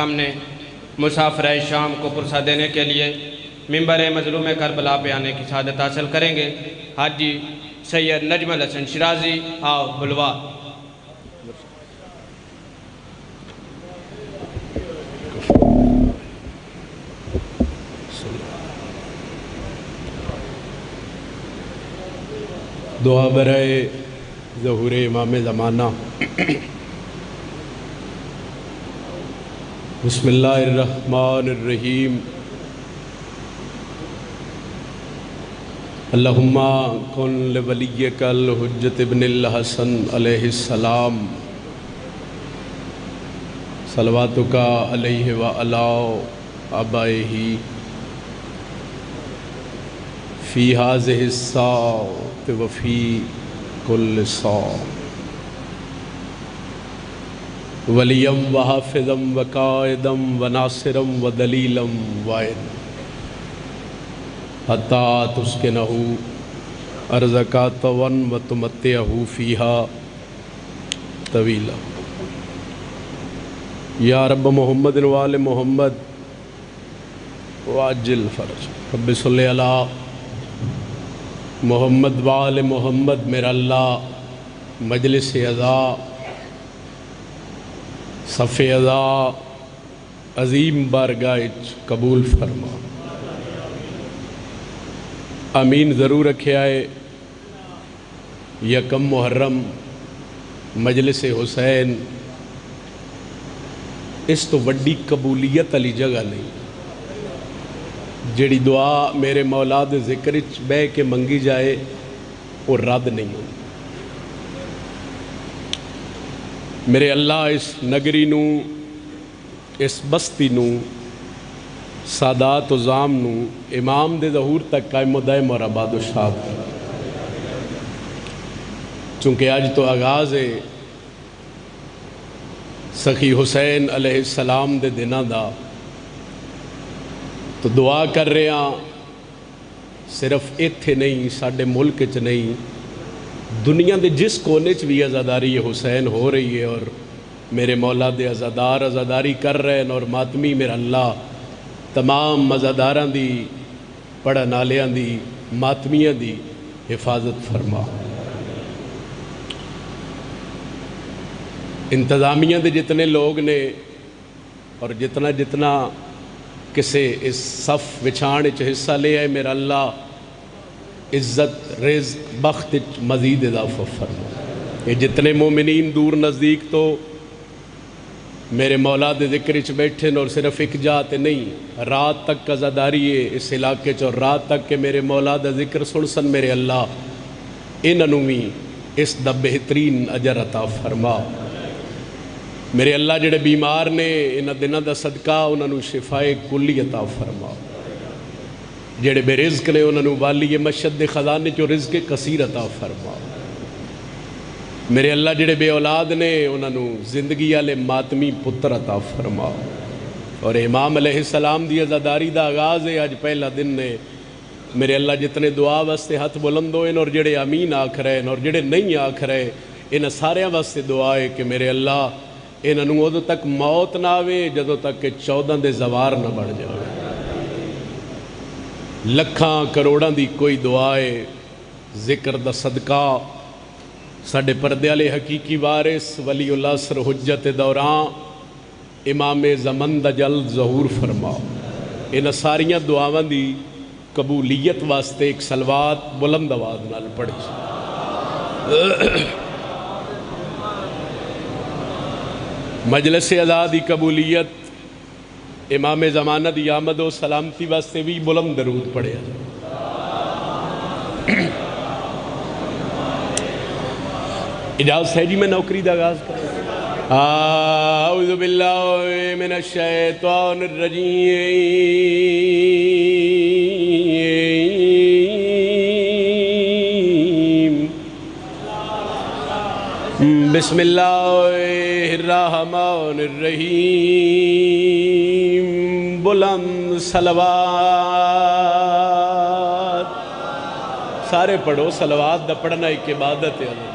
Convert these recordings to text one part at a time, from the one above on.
نے مسافر شام کو پرسہ دینے کے لیے منبر مظلوم کربلا پہ آنے کی سعادت حاصل کریں گے۔ حاجی سید نجم الحسن شرازی آؤ بلوا۔ دعا برائے ظہور امام زمانہ۔ بسم اللہ الرحمن الرحیم۔ اللہم کن لولیک الحجت ابن الحسن علیہ السلام صلواتک علیہ وعلی آبائہ فی ہذہ الساعۃ وفی کل ساعۃ ولیم وحافظم وقائدم وناصرم ودلیلم وائد حتی تسکنہ ارضک طوعا وتمتعہ فیہا طویلا۔ یا رب محمد وآل محمد وعجل فرج۔ رب صلی علی محمد وآل محمد۔ میرا اللہ مجلس عزا صف عزا عظیم بارگاہ قبول فرما۔ آمین ضرور رکھے آئے۔ یکم محرم مجلس حسین اس تو وڈی قبولیت علی جگہ نہیں جیڑی دعا میرے مولا دے ذکر وچ بہ کے منگی جائے وہ رد نہیں ہوئی۔ میرے اللہ اس نگری نو، اس بستی نو، سادات و زام نو امام دے ظہور تک قائم و دائم اور آباد و شاد۔ چونکہ آج تو آغاز ہے سخی حسین علیہ السلام دے دنہ دا، تو دعا کر رہے ہیں صرف ایتھے نہیں، ساڈے ملک چ نہیں، دنیا دے جس کونے چ بھی عزاداری حسین ہو رہی ہے، اور میرے مولا دے عزادار عزاداری کر رہے ہیں، اور ماتمی میرا اللہ تمام عزاداراں دی، پڑھن والیاں دی، ماتمیاں دی حفاظت فرما۔ انتظامیہ دے جتنے لوگ نے اور جتنا کسے اس صف وچھانے چ حصہ لے آئے، میرا اللہ عزت رزق بخت مزید اضافہ فرما۔ یہ جتنے مومنین دور نزدیک تو میرے مولا دے ذکر چ بیٹھے اور صرف ایک جات نہیں، رات تک عزاداری ہے اس علاقے چ، اور رات تک کہ میرے مولا دا ذکر سن سن میرے اللہ انہوں بھی اس دا بہترین اجر عطا فرما۔ میرے اللہ جڑے بیمار نے انہاں دنوں دا صدقہ انہوں شفائے کلی عطا فرما۔ جڑے بے رزق نے انہوں والی مشد خزانے چو رزق کثیر عطا فرما۔ میرے اللہ جڑے بے اولاد نے انہوں زندگی والے ماتمی پتر عطا فرما۔ اور امام علیہ السلام دی عزاداری دا آغاز ہے، آج پہلا دن نے میرے اللہ جتنے دعا واسطے ہاتھ بلند ہوئے اور جڑے آمین آکھ رہے ہیں اور جڑے نہیں آکھ رہے، انہاں سارے واسطے دعا ہے کہ میرے اللہ انہوں ادو تک موت نہ آوے جدو تک کہ 14 دے زوار نہ بڑھ جائے۔ لکھاں کروڑاں دی کوئی دعائے ذکر دا صدقہ ساڑھے پردے والے حقیقی وارث ولی اللہ سر حجت دوران امام زمن دا جلد ظہور فرما۔ ان ساریاں دعاواں دی قبولیت واسطے ایک صلوات بلند آواز نال پڑھی۔ مجلس آزادی قبولیت امام زمانہ دی آمد و سلامتی واسطے بھی بلند درود پڑھے۔ اجازت ہے جی میں نوکری دا آغاز کروں۔ اعوذ باللہ من الشیطان الرجیم۔ بسم اللہ الرحمن الرحیم۔ بلند صلوات سارے پڑھو، صلوات دا پڑھنا ایک عبادت ہے۔ اللہ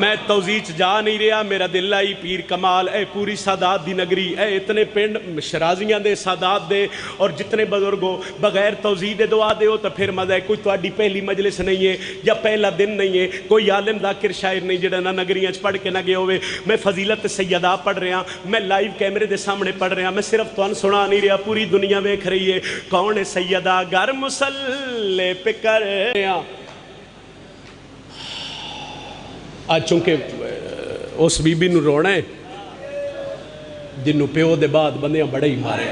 میں توضیح جا نہیں رہا، میرا دل آئی پیر کمال اے پوری سادات دی نگری اے اتنے پنڈ شرازیاں دے سادات دے اور جتنے بزرگوں بغیر توضیح دے دعا دے ہو تو پھر مزہ ہے کوئی تواڈی پہلی مجلس نہیں ہے یا پہلا دن نہیں ہے، کوئی عالم ذاکر شاعر نہیں جڑا نہ نگریاں پڑھ کے نہ گئے ہوئے۔ میں فضیلت سیدہ پڑھ رہا، میں لائیو کیمرے دے سامنے پڑھ رہا، میں صرف تون سنا نہیں رہا، پوری دنیا ویکھ رہی ہے کون ہے سیدہ گر مسلے پہ کر رہا۔ آج چونکہ اس بی بی نو رونا ہے جنہوں پیو دے بعد بندیاں بڑے ہی مارے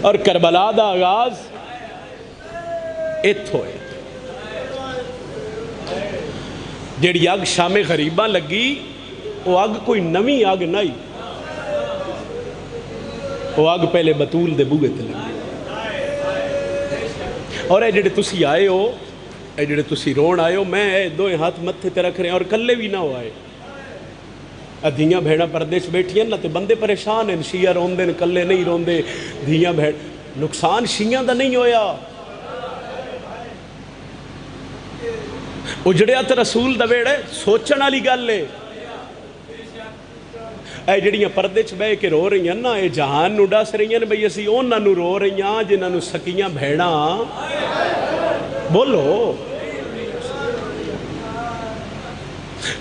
اور کربلا دا آغاز ایتھو ہے۔ جیڑی اگ شام غریباں لگی وہ اگ کوئی نویں اگ نہیں، وہ اگ پہلے بطول دے بوئے تے لگی۔ اور اے جڑے تسی آئے ہو، اے جڑے تسی رون آئے ہو، میں اے دوئے ہاتھ متھے تے رکھ رہے ہیں اور کلے بھی نہ ہو آئے۔ دھیاں بھیڑاں پردے چ بیٹھی ہیں نا تے بندے پریشان ہیں، شیعہ روندے نے کلے نہیں روندے، دھیاں بھیڑ نقصان شیعہ دا نہیں ہویا، اجڑیا تے رسول دا ویڑے سوچن والی گل ہے۔ اے جڑیاں پردے چ بہ کے رو رہی ہیں نا، اے جہان نو ڈس رہی ہیں بھئی اسی انہاں نو رو رہی ہیں جنہاں نو سکیاں بھیڑاں بولو۔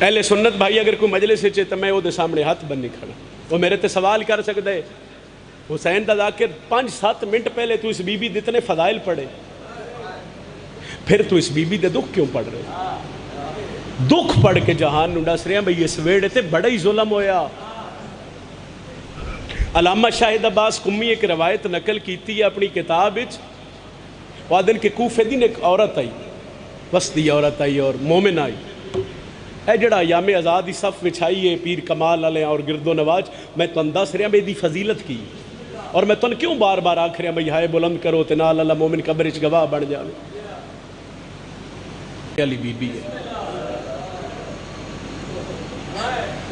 اہل سنت بھائی اگر کوئی مجلس ہے تو میں وہ دے سامنے ہاتھ بن نہیں کھڑا، وہ میرے تے سوال کر سکتا ہے حسین دا ذاکر 5-7 منٹ پہلے تو اس بی بی دے اتنے فضائل پڑھے، پھر تو اس بی بی دے دکھ کیوں پڑھ رہے؟ دکھ پڑھ کے جہان نو ڈس رہے ہیں بھئی اس ویڑے تے بڑا ہی ظلم ہویا۔ علامہ شاہد عباس قمی ایک روایت نقل کیتی ہے اپنی کتاب وچ، وادن کے کوفے دن ایک عورت آئی، وسطی عورت آئی اور مومن آئی، اے جڑا ایام آزادی صف وچھائی ہے پیر کمال علیہ اور گرد و نواز، میں تو انداز رہا میں دی فضیلت کی اور میں تو کیوں بار بار آکھ رہا بھئی ہائے بلند کرو تے نال اللہ مومن قبرچ گواہ بن جاوے۔ علی بی بی ہے،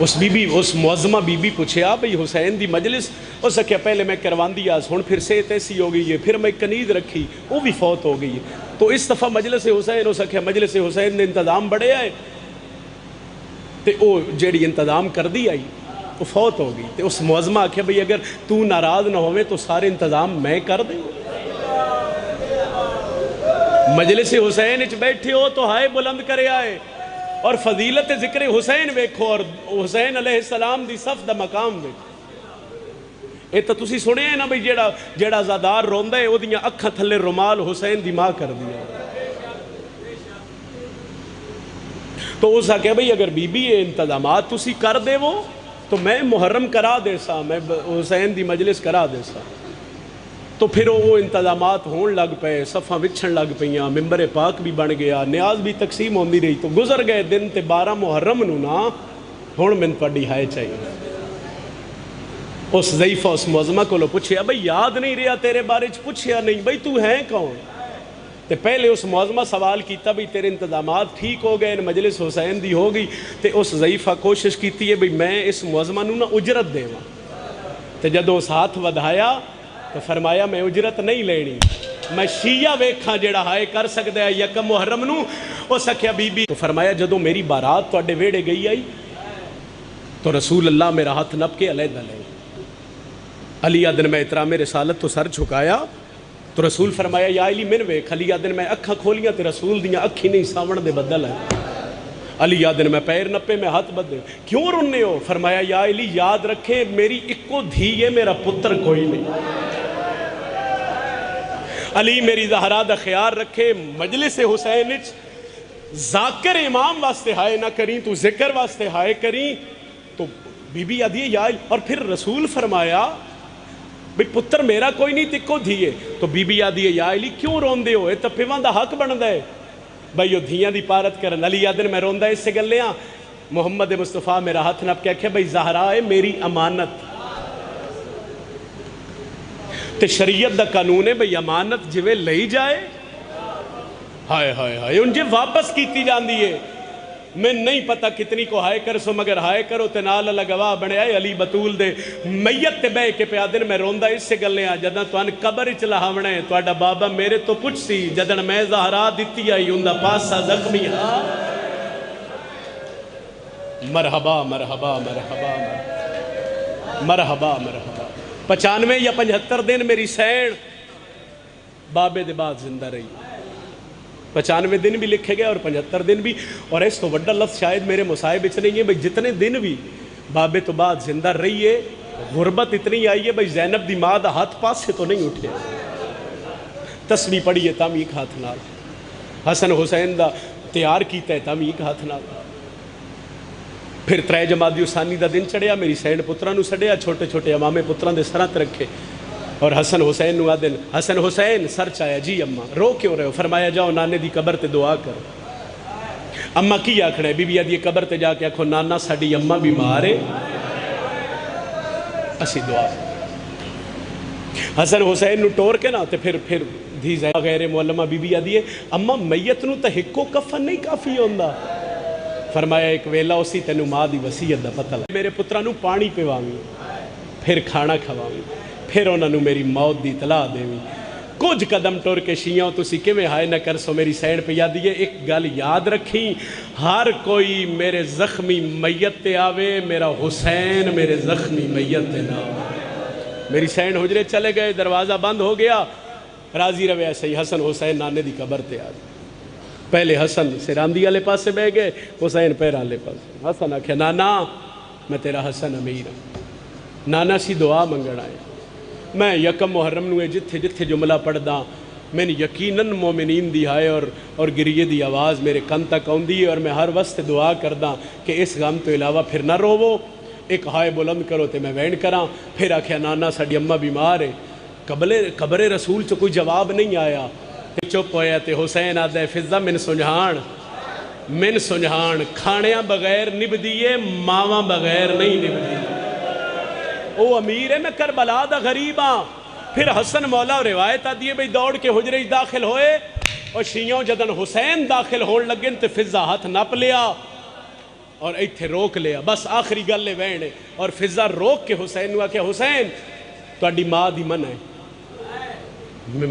اس بی بی اس معظمہ بی بی پوچھیا بھئی حسین دی مجلس، ہو سکیا پہلے میں کروان دی آس، ہون پھر صحت ایسی ہو گئی ہے، پھر میں کنید رکھی وہ بھی فوت ہو گئی ہے، تو اس دفعہ مجلس حسین ہو سکیا مجلس حسین نے انتظام بڑھے آئے تے او جیڑی انتظام کر دی آئی وہ فوت ہو گئی، تے اس معظمہ آکھے بھئی اگر تو ناراض نہ ہوئے تو سارے انتظام میں کر دیں۔ مجلس حسین اچ بیٹھے ہو تو ہائے بلند کرے آئے اور فضیلت ذکر حسین ویکھو اور حسین علیہ السلام دی صف دا مقام ویکھو۔ اے تو تسی سنے ہیں نا بھئی جیڑا زادار روندہ ہے وہ دیاں اکھاں تھلے رومال حسین دی ماں کر دیا، تو اس آکے بھئی اگر بی بی یہ انتظامات تسی کر دے وہ تو میں محرم کرا دے سا، میں حسین دی مجلس کرا دے سا، تو پھر وہ انتظامات ہون لگ پے، صفحہ وچھن لگ پئیاں، ممبر پاک بھی بن گیا، نیاز بھی تقسیم ہوندی رہی، تو گزر گئے دن تے 12 محرم نو نا ہون من پڑی ہائے چاہیے۔ اس ضعیفہ اس معظمہ کو لو پوچھیا بھئی یاد نہیں رہا تیرے بارے چ، پوچھیا نہیں بھئی تو ہیں کون؟ تے پہلے اس معظمہ سوال کیتا بھئی تیرے انتظامات ٹھیک ہو گئے، مجلس حسین دی ہو گئی، تے اس ضعیفہ کوشش کیتی ہے بھئی میں اس معظمہ نو نا اجرت دے واں، تے جدو اس ہاتھ ودھایا تو فرمایا میں اجرت نہیں لینی، میں شیعہ ویکھاں جیڑا ہائے کر سکتا ہے یکم محرم نو، او سکھیا بی بی، تو فرمایا جدو میری بارات تو اڈے ویڑے گئی آئی تو رسول اللہ میرا ہاتھ نپ کے علیحدہ لے، علی آدن میں احترام رسالت تو سر جھکایا تو رسول فرمایا یا علی من ویکھ، علی آدن میں اکھاں کھولیاں تے رسول دیاں اکھی نہیں ساون دے بدل ہے، علی آدن میں پیر نپے میں ہاتھ بدے، کیوں رونے ہو؟ فرمایا یا علی یاد رکھے میری اکو دھی ہے، میرا پتر کوئی نہیں، علی میری زہرا دا خیال رکھے، مجلس حسین ذاکر امام واسطے ہائے نہ کریں تو ذکر واسطے ہائے کریں، تو بی بی آدھی یا اور پھر رسول فرمایا بھئی پتر میرا کوئی نہیں تکو دھیے، تو بی بی آدھی یا علی کیوں روندے ہوئے؟ تو پیوان دا حق بندہ ہے بھئی وہ دھیاں دی پارت کرن، علی آدن میں روندہ اس سے گلیاں، محمد مصطفیٰ میرا ہاتھ نپ کے کہ بھئی زہرا ہے میری امانت، تے شریعت دا قانون ہے بھئی امانت جوے لئی جائے ہائے ہائے ہائے انجھے واپس کیتی جاندی ہے، میں نہیں پتہ کتنی کو ہائے کر سو مگر ہائے کرو تے نال اللہ گواہ بنے آئے علی بطول دے میت تے بے کے پیا دن میں روندہ اس سے گلے آ جدن تو ان قبر چلا ہمنے تو اڈا بابا میرے تو پچھ سی جدن میں زہرا دیتی آئی ہوں دا پاسا زخمی ہاں مرحبا مرحبا مرحبا مرحبا مرحبا 95 یا 75 دن میری سین بابے دے بعد زندہ رہی 95 دن بھی لکھے گئے اور 75 دن بھی اور اس تو وڈا لفظ شاید میرے مصائب اچھ نہیں ہے بھئی جتنے دن بھی بابے تو بعد زندہ رہی ہے غربت اتنی آئی ہے بھئی زینب دی ماں دا ہاتھ پاس سے تو نہیں اٹھے تسبیح پڑھی ہے تامیق ہاتھ نال حسن حسین دا تیار کیتا ہے تامیق ہاتھ نال پھر 3 جمادی ثانی دا دن چڑھیا میری سینڈ پترہ نو سڑیا چھوٹے چھوٹے امامے پتران دے سرات رکھے اور حسن حسین نو آدن حسن حسین سر چایا جی اماں رو کیوں رہے ہو فرمایا جاؤ نانے دی قبر تے دعا کرو اماں کی آکھڑے بی بی آدھی قبر تے جا کے آکھو نانا ساڑی اماں بھی مارے اسی دعا حسن حسین نو ٹور کے نا تے پھر دھی زیادہ غیر معلمہ بی بی آدھی ہے اماں میت نو تا ہکو کفن نہیں کافی ہوندہ فرمایا ایک ویلا اسی تینو ماں دی وسیعت دا پتہ لگا میرے پترہ نو پانی پیوانگی پھر کھانا کھوانگی پھر انہوں نے میری موت دی اطلاع دے ہوئی کچھ قدم ٹور کے شیعوں تو سی میں ہائے نہ کر سو میری سینڈ پہ یاد دیئے ایک گل یاد رکھیں ہر کوئی میرے زخمی میت تے آوے میرا حسین میرے زخمی میت تے نہ آوے میری سینڈ حجرے چلے گئے دروازہ بند ہو گیا راضی روے ایسے ہی حسن حسین نانے دی قبر تے آگئے پہلے حسن سراندی والے پاس سے بہ گئے حسین پیران لے پاس حسن آکھیا نانا میں تیرا حسن امیر ہوں نانا سی دعا منگڑ آئے میں یکم محرم نوے جتھے جتھے جملہ پڑھ دا میں نے یقیناً مومنین دی آئے اور گریے دی آواز میرے کن تک آن دی اور میں ہر وقت دعا کردہ کہ اس غم تو علاوہ پھر نہ روو ایک ہائے بلند کرو تے میں وین کراں پھر آکھیا نانا ساڑی اماں بیمار ہے قبر رسول چو کوئی جواب نہیں آیا تے چپ ہویا تے حسین آدھے فضہ من سنجھان کھانیاں بغیر نب دیئے ماواں بغیر نہیں نب دیئے او امیر ہے میں کربلا دا غریب ہاں پھر حسن مولا روایت آدھی ہے بھئی دوڑ کے حجرے داخل ہوئے اور شیعوں جدن حسین داخل ہون لگن تے فضہ ہاتھ نپ لیا اور ایتھے روک لیا بس آخری گل لے وینے اور فضہ روک کے حسین ہوا کہ حسین تو اڈی ماں دی منع ہے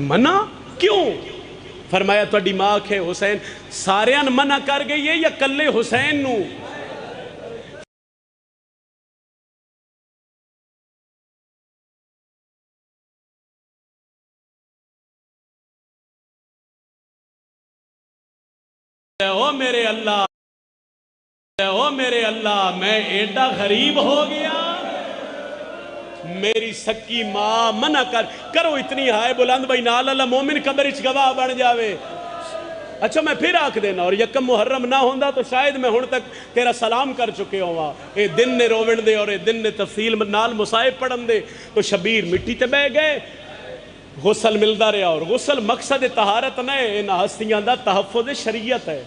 منع کیوں فرمایا تو اڈی ماں کے حسین ساریان منع کر گئی ہے یا کلے حسین نو او میرے اللہ میں ایڈا غریب ہو گیا میری سکی ماں منع کرو اتنی ہائے بلند بھائی نال اللہ مومن قبر اچ گواہ بن جاوے اچھا میں پھر آکھ دینا اور یکم محرم نہ ہوندہ تو شاید میں ہون تک تیرا سلام کر چکے ہوا اے دن نے روون دے اور اے دن نے تفصیل نال مصائب پڑھن دے تو شبیر مٹی تے بے گئے غسل ملدہ رہا اور غسل مقصد طہارت نہیں ان ہستیاں دا تحفظ شریعت ہے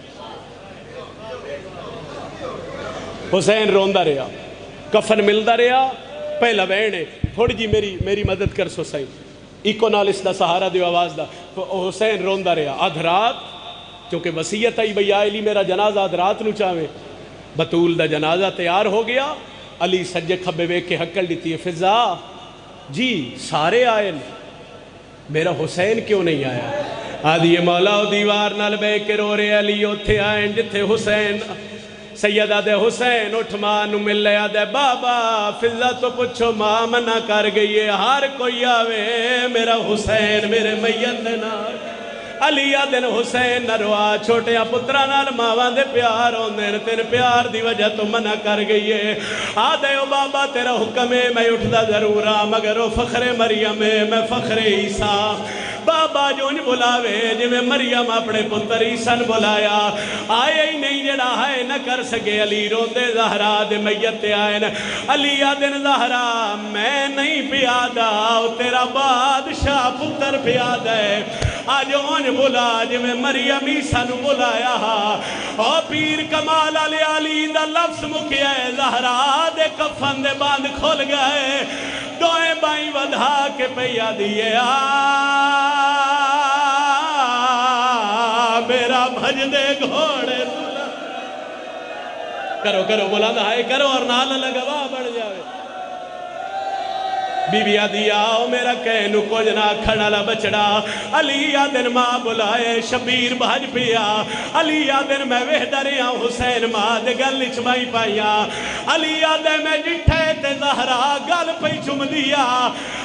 حسین روندہ رہا کفن ملدہ رہا پہلا بہنے تھوڑی جی میری مدد کر سو سائیں ایکو نال اس دا سہارا دیو آواز دا حسین روندہ رہا آدھ رات چونکہ وسیعت آئی بھئی علی میرا جنازہ آدھ رات نو چاہویں بطول دا جنازہ تیار ہو گیا علی سجے کھبے وے کے حقل دیتی ہے فضا جی سارے آئے میرا حسین کیوں نہیں آیا آدھی مولا دیوار نال بے کے رو رہے علی اتھے آئیں جتھے حسین سید آدھے حسین اٹھ ماں نو مل لے آدھے بابا فضا تو پچھو ماں منع کر گئی ہے ہر کوئی آوے میرا حسین میرے میت نال علی آدھن حسین نہ روا چھوٹے پترہ نال ماوان دے پیار ہوندے تین پیار دی وجہ تو منع کر گئی ہے آدھے او بابا تیرا حکم ہے میں اٹھدا ضرور ہاں مگر او فخر مریم ہے میں فخر عیسیٰ بابا جو نہیں بلاوے جی میں مریم اپنے پتر عیسیٰ بلایا آئے ہی نہیں جڑا ہے نہ کر سکے علی روندے زہرا دے میت آئین علی آدن زہرا میں نہیں پیادا تیرا بادشاہ پتر پیادا ہے آج اون بلا جی میں مریم عیسیٰ بلایا اور پیر کمال علی دا لفظ مکیا ہے زہرا دے کفن دے باندھ کھول گئے دوئیں بائیں ودھا کے پیا دیئے میرا بھج دے گھوڑے کرو کرو بلند ہائے کرو اور نال اللہ گواہ بڑھ جاوے بی بی آدھی آؤ میرا کہنو کچھ نہ کھڑا لا بچڑا علی آدن ماں بلائے شبیر بھاج پیا علی آدن میں وحدہ رہا حسین ماں دے گل چمائی پایا علی آدن میں جٹھے تے زہرا گل پہ چم دیا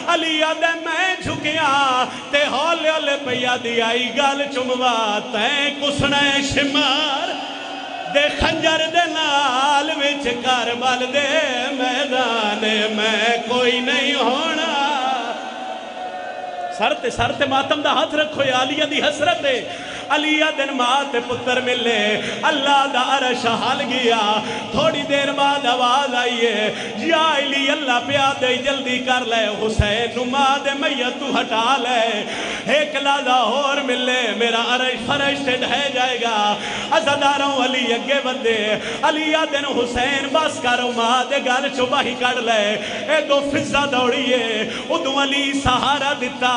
علی آدن میں جھکیا تے ہولے ہولے پیا دی آئی گل چموا تیں کسنے شمار دے خنجر دے نال وچ کربل دے میدان میں کوئی نہیں ہونا سر تے ماتم دا ہاتھ رکھو یا علیہ دی حسرت علیہ دن مات پتر ملے اللہ دا عرش حال گیا تھوڑی دیر بعد آواز آئیے یا علی اللہ پیا دے جلدی کر لے حسین ماں دے میت تو ہٹا لے ایک لازہ اور ملے میرا عرش فرش سے ڈھے جائے گا ازداروں علی اگے بندے علیہ دن حسین بس کرو ماں دے گل چوباہی کر لے اے دو فضہ دوڑیے ادو علی سہارا دیتا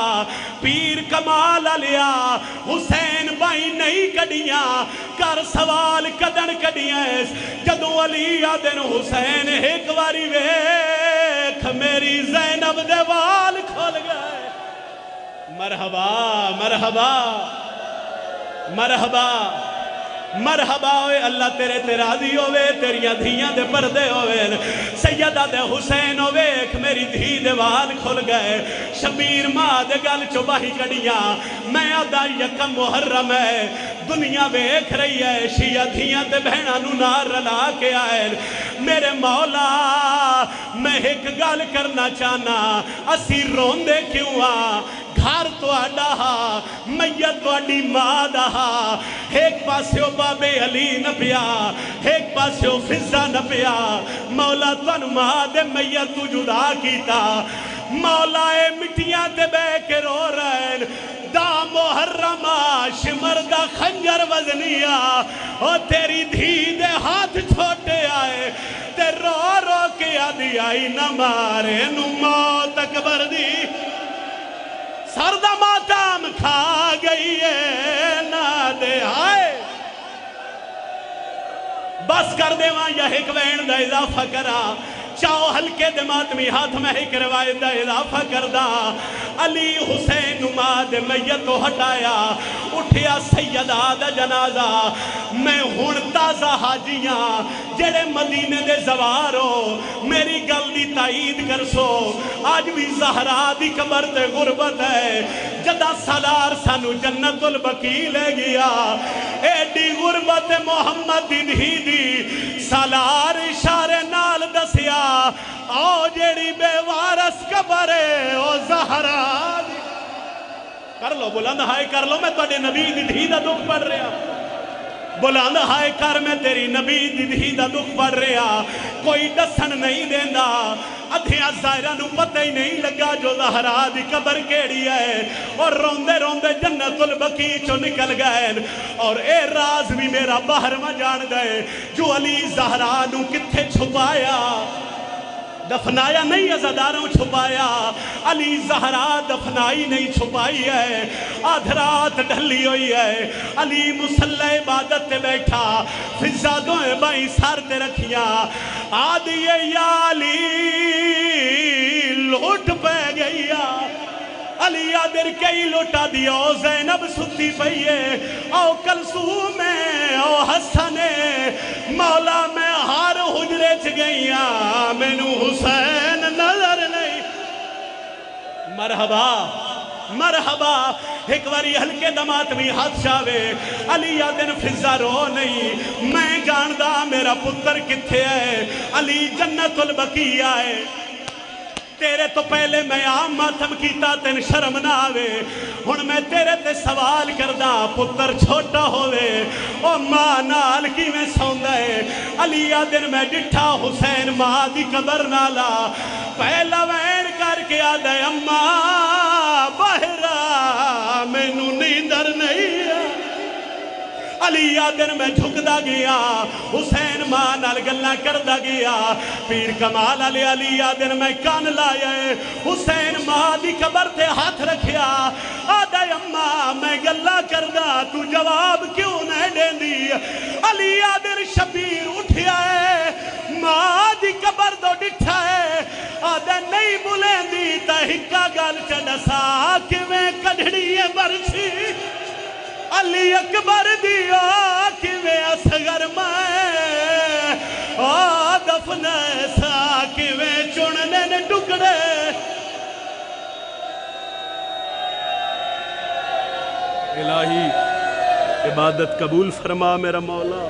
پیر کمال لیا حسین بائی نہیں کڑیاں کر سوال کدن کڑیاں جدو علی آدن حسین ایک واری ویکھ میری زینب دے وال کھول گئے مرحبا مرحبا مرحبا مرحبا ہوئے اللہ تیرے تے راضی ہوئے تیریاں دھیاں دے پردے ہوئے سیدہ دے حسین ہوئے ایک میری دھی دے وال کھل گئے شبیر ماں دے گل چوباہی کڑیاں میں آدھا یکم محرم ہے دنیا ویکھ رہی ہے شیعہ دھیاں تے بہنہ نو نار رلا کے آئے میرے مولا میں ایک گل کرنا چاہنا اسی روندے کیوں گھر تو آڈا ہا میت تو آڈی ماں دا ہا ایک پاسیو بابے علی نہ پیا ایک پاسیو فضہ نہ پیا مولا تو ماں دے میت تو جدا کیتا مولا اے مٹیاں تے بے کے رو رہن دا محرمہ شمر دا خنجر وزنیا اور تیری دھی دے ہاتھ چھوٹے آئے تے رو رو کے آدھی آئی نہ مارے نو موت اکبر دی سردہ ماتم کھا گئی ہے نا دے آئے بس کر دے وہاں یا ایک وین دا اضافہ کرا چاہو ہلکے دے ماتمی ہاتھ میں ایک روایت دا اضافہ کردہ علی حسین نماد میتو ہٹایا اٹھیا سیدہ دا جنازہ میں ہون تازہ حاجیاں جڑے مدینے دے زوارو میری گل دی تائید کر سو آج بھی زہرا دی قبر تے غربت ہے جدا سالار سانو جنت البقی لے گیا ایڈی غربت محمد دی سالار اشارے نال دسیا آو جیڑی بے وارس قبر ہے او زہرا دی کر لو بلند ہائے کر لو میں تواڈے نبی دی دھی دا دکھ پڑھ رہا بلند ہائے کر میں تیری نبی دی دھی دا دکھ پڑھ رہا کوئی دسن نہیں دیندہ ادھیاں ظاہرہ نو پتہ ہی نہیں لگا جو زہرا دی قبر کیڑی ہے اور روندے روندے جنت البقی چو نکل گئے اور اے راز بھی میرا باہر میں جان دے جو علی زہرا نو کتھے چھپایا دفنایا نہیں عزاداروں چھپایا علی زہرا دفنائی نہیں چھپائی ہے آدھرات ڈھلی ہوئی ہے علی مسلح عبادت تے بیٹھا فضہ دوئے بائی سار تے رکھیا آدھیے یا علی لوٹ پہ گئیا علی آدھر کئی لوٹا دیا او زینب ستی پئیے او کلثوم میں او حسن مولا میں ہر حجرے چ گئیا مینو حسین نظر نہیں مرحبا مرحبا ایک واری ہلکے دمات بھی ہاتھ شاوے علی آدن فضہ رو نہیں میں جاندہ میرا پتر کتھے ہے علی جنت البقی آئے تیرے تو پہلے میں عام ماتم کیتا تین شرم نہ آوے ہن میں تیرے تے سوال کردہ پتر چھوٹا ہوئے او ماں نال کی میں سوندہ ہے علی آدن میں ڈٹھا حسین ماں دی قبر نالا پہلا وین کر کے آدھے اماں باہرہ میں نو نیندر نہیں ہے علی آدن میں جھکدا گیا حسین ماں نال گلہ کردہ گیا پیر کمال علی آدن میں کان لائے حسین ماں دی قبر تے ہاتھ رکھیا آدھا اماں میں گلہ کردہ تو جواب کیوں نہیں دیں دی علی آدن شبیر اٹھیا ہے جدو ڈٹھا ہے آدھے نہیں بلندی تا ہکا گل چڈسا کیویں کڈھڑی ہے برچھی علی اکبر دیا کیویں اصغر میں دفن ایسا کیویں چننے نے ٹکڑے الہی عبادت قبول فرما میرا مولا